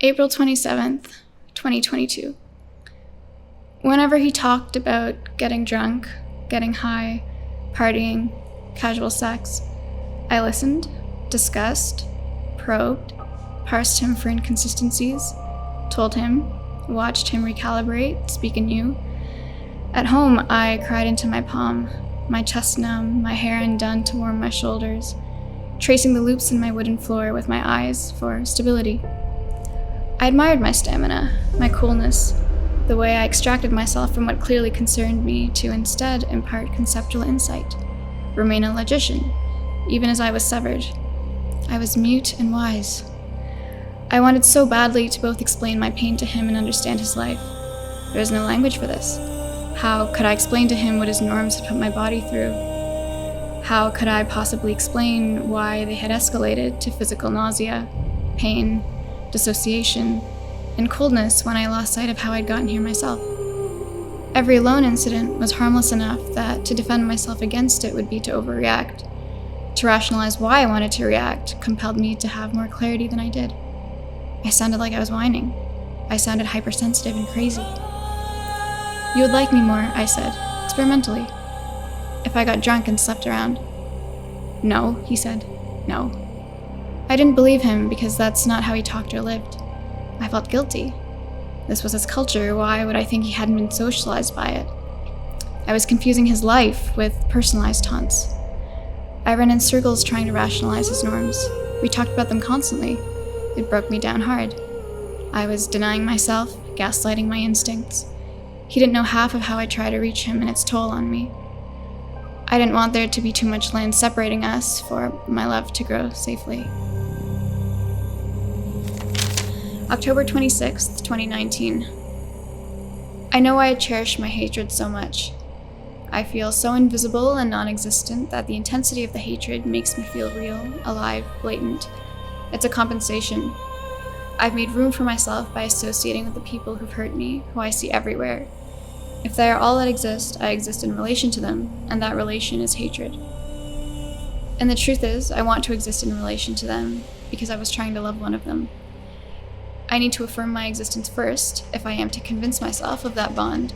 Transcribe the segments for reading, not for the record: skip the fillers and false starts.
April 27th, 2022. Whenever he talked about getting drunk, getting high, partying, casual sex, I listened, discussed, probed, parsed him for inconsistencies, told him, watched him recalibrate, speak anew. At home, I cried into my palm, my chest numb, my hair undone to warm my shoulders, tracing the loops in my wooden floor with my eyes for stability. I admired my stamina, my coolness, the way I extracted myself from what clearly concerned me to instead impart conceptual insight, remain a logician, even as I was severed. I was mute and wise. I wanted so badly to both explain my pain to him and understand his life. There was no language for this. How could I explain to him what his norms had put my body through? How could I possibly explain why they had escalated to physical nausea, pain, dissociation, and coldness when I lost sight of how I'd gotten here myself? Every alone incident was harmless enough that to defend myself against it would be to overreact. To rationalize why I wanted to react compelled me to have more clarity than I did. I sounded like I was whining. I sounded hypersensitive and crazy. You would like me more, I said, experimentally, if I got drunk and slept around. No, he said, no. I didn't believe him because that's not how he talked or lived. I felt guilty. This was his culture, why would I think he hadn't been socialized by it? I was confusing his life with personalized taunts. I ran in circles trying to rationalize his norms. We talked about them constantly. It broke me down hard. I was denying myself, gaslighting my instincts. He didn't know half of how I tried to reach him and its toll on me. I didn't want there to be too much land separating us for my love to grow safely. October 26th, 2019. I know why I cherish my hatred so much. I feel so invisible and non-existent that the intensity of the hatred makes me feel real, alive, blatant. It's a compensation. I've made room for myself by associating with the people who've hurt me, who I see everywhere. If they are all that exist, I exist in relation to them, and that relation is hatred. And the truth is, I want to exist in relation to them because I was trying to love one of them. I need to affirm my existence first if I am to convince myself of that bond.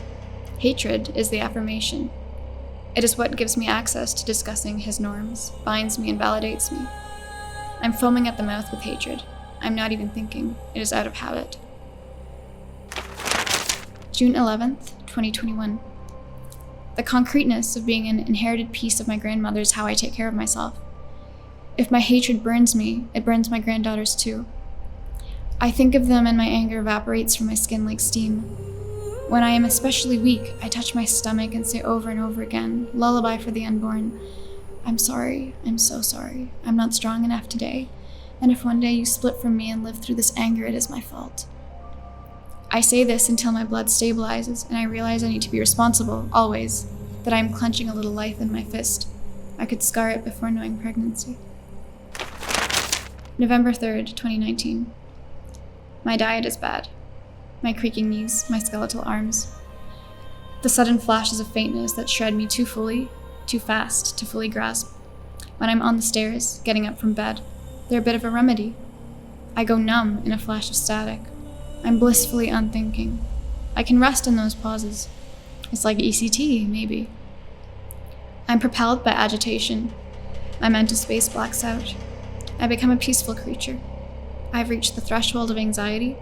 Hatred is the affirmation. It is what gives me access to discussing his norms, binds me and validates me. I'm foaming at the mouth with hatred. I'm not even thinking. It is out of habit. June 11th, 2021. The concreteness of being an inherited piece of my grandmother is how I take care of myself. If my hatred burns me, it burns my granddaughters too. I think of them and my anger evaporates from my skin like steam. When I am especially weak, I touch my stomach and say over and over again, lullaby for the unborn, I'm sorry, I'm so sorry, I'm not strong enough today, and if one day you split from me and live through this anger, it is my fault. I say this until my blood stabilizes and I realize I need to be responsible, always, that I am clenching a little life in my fist. I could scar it before knowing pregnancy. November 3rd, 2019. My diet is bad. My creaking knees, my skeletal arms. The sudden flashes of faintness that shred me too fully, too fast to fully grasp. When I'm on the stairs, getting up from bed, they're a bit of a remedy. I go numb in a flash of static. I'm blissfully unthinking. I can rest in those pauses. It's like ECT, maybe. I'm propelled by agitation. My mental space blacks out. I become a peaceful creature. I've reached the threshold of anxiety.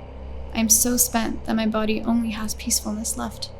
I am so spent that my body only has peacefulness left.